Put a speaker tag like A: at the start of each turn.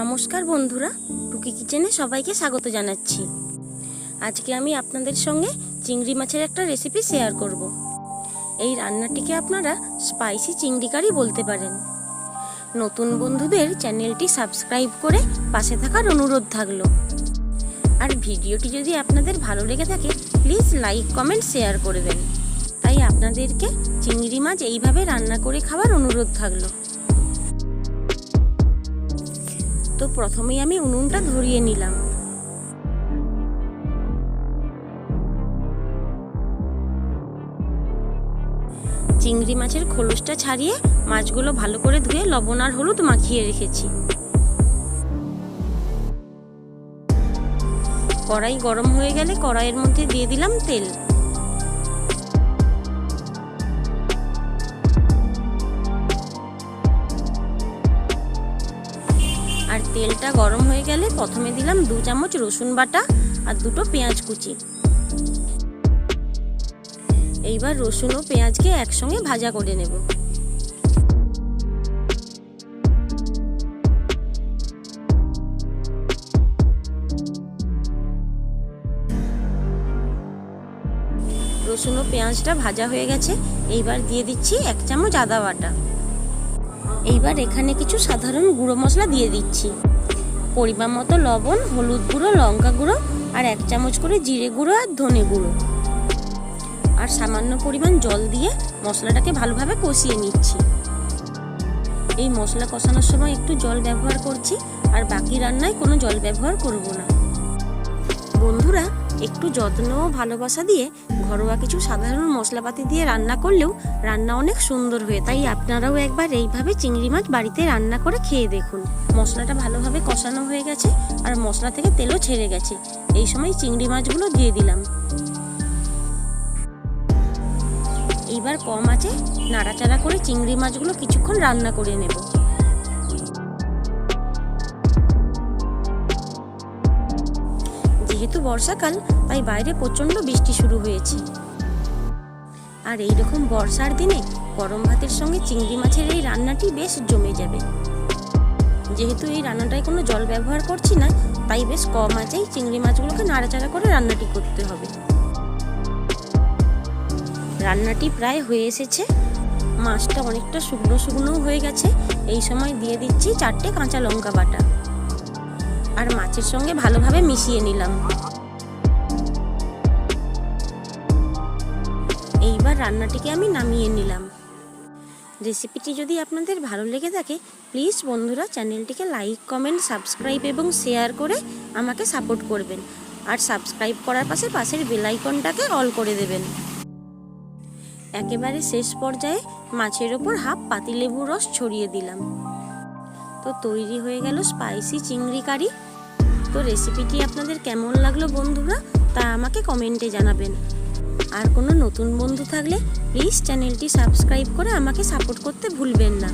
A: নমস্কার বন্ধুরা, টুকি কিচেনে সবাইকে স্বাগত জানাচ্ছি। আজকে আমি আপনাদের সঙ্গে চিংড়ি মাছের একটা রেসিপি শেয়ার করব। এই রান্নাটিকে আপনারা স্পাইসি চিংড়ি কারি বলতে পারেন। নতুন বন্ধুদের চ্যানেলটি সাবস্ক্রাইব করে পাশে থাকার অনুরোধ থাকলো। আর ভিডিওটি যদি আপনাদের ভালো লেগে থাকে প্লিজ লাইক কমেন্ট শেয়ার করবেন। তাই আপনাদেরকে চিংড়ি মাছ এইভাবে রান্না করে খাওয়ার অনুরোধ থাকলো। তো প্রথমেই আমি উনুনটা ধরিয়ে নিলাম। চিংড়ি মাছের খোলসটা ছাড়িয়ে মাছগুলো ভালো করে ধুয়ে লবণ আর হলুদ মাখিয়ে রেখেছি। কড়াই গরম হয়ে গেলে কড়াইয়ের মধ্যে দিয়ে দিলাম তেল। আর তেলটা গরম হয়ে গেলে প্রথমে দিলাম 2 চামচ রসুন বাটা আর 2টো পেঁয়াজ কুচি। এইবার রসুন ও পেঁয়াজকে একসঙ্গে ভাজা করে নেব। রসুন ও পেঁয়াজটা ভাজা হয়ে গেছে। এইবার দিয়ে দিচ্ছি 1 চামচ আদা বাটা। এইবার এখানে কিছু সাধারণ গুঁড়ো মশলা দিয়ে দিচ্ছি। পরিমাণ মতো লবণ, হলুদ গুঁড়ো, লঙ্কা গুঁড়ো আর 1 চামচ করে জিরে গুঁড়ো আর ধনে গুঁড়ো। আর সামান্য পরিমাণ জল দিয়ে মশলাটাকে ভালোভাবে কষিয়ে নিচ্ছি। এই মশলা কষানোর সময় একটু জল ব্যবহার করছি, আর বাকি রান্নায় কোনো জল ব্যবহার করব না। বন্ধুরা, একটু যত্ন ও ভালোবাসা দিয়ে ঘরোয়া কিছু সাধারণ মশলাপাতি দিয়ে রান্না করলেও রান্না অনেক সুন্দর হয়ে। তাই আপনারাও একবার এইভাবে চিংড়ি মাছ বাড়িতে রান্না করে খেয়ে দেখুন। মশলাটা ভালোভাবে কষানো হয়ে গেছে আর মশলা থেকে তেলও ছেড়ে গেছে। এই সময় চিংড়ি মাছগুলো দিয়ে দিলাম। এইবার কম আঁচে নাড়াচাড়া করে চিংড়ি মাছগুলো কিছুক্ষণ রান্না করে নেব। যেহেতু বর্ষাকাল তাই বাইরে প্রচন্ড বৃষ্টি শুরু হয়েছে। আর এইরকম বর্ষার দিনে গরম ভাতের সঙ্গে চিংড়ি মাছের এই রান্নাটি বেশ জমে যাবে। যেহেতু এই রান্নাটায় কোনো জল ব্যবহার করছি না, তাই বেশ কম আঁচেই চিংড়ি মাছগুলোকে নাড়াচাড়া করে রান্নাটি করতে হবে। রান্নাটি প্রায় হয়ে এসেছে। মাছটা অনেকটা শুকনো শুকনো হয়ে গেছে। এই সময় দিয়ে দিচ্ছি 4টে কাঁচা লঙ্কা বাটা আর মাছের সঙ্গে ভালোভাবে মিশিয়ে নিলাম। এইবার রান্নাটিকে আমি নামিয়ে নিলাম। রেসিপিটি যদি আপনাদের ভালো লেগে থাকে প্লিজ বন্ধুরা চ্যানেলটিকে লাইক কমেন্ট সাবস্ক্রাইব এবং শেয়ার করে আমাকে সাপোর্ট করবেন। আর সাবস্ক্রাইব করার পাশের বেল আইকনটাকে অল করে দেবেন। একেবারে শেষ পর্যায়ে মাছের ওপর হাফ পাতিলেবুর রস ছড়িয়ে দিলাম। তো তৈরি হয়ে গেল স্পাইসি চিংড়ি কারি। তো রেসিপিটি আপনাদের কেমন লাগলো বন্ধুরা তা আমাকে কমেন্টে জানাবেন। আর কোনো নতুন বন্ধু থাকলে প্লিজ চ্যানেলটি সাবস্ক্রাইব করে আমাকে সাপোর্ট করতে ভুলবেন না।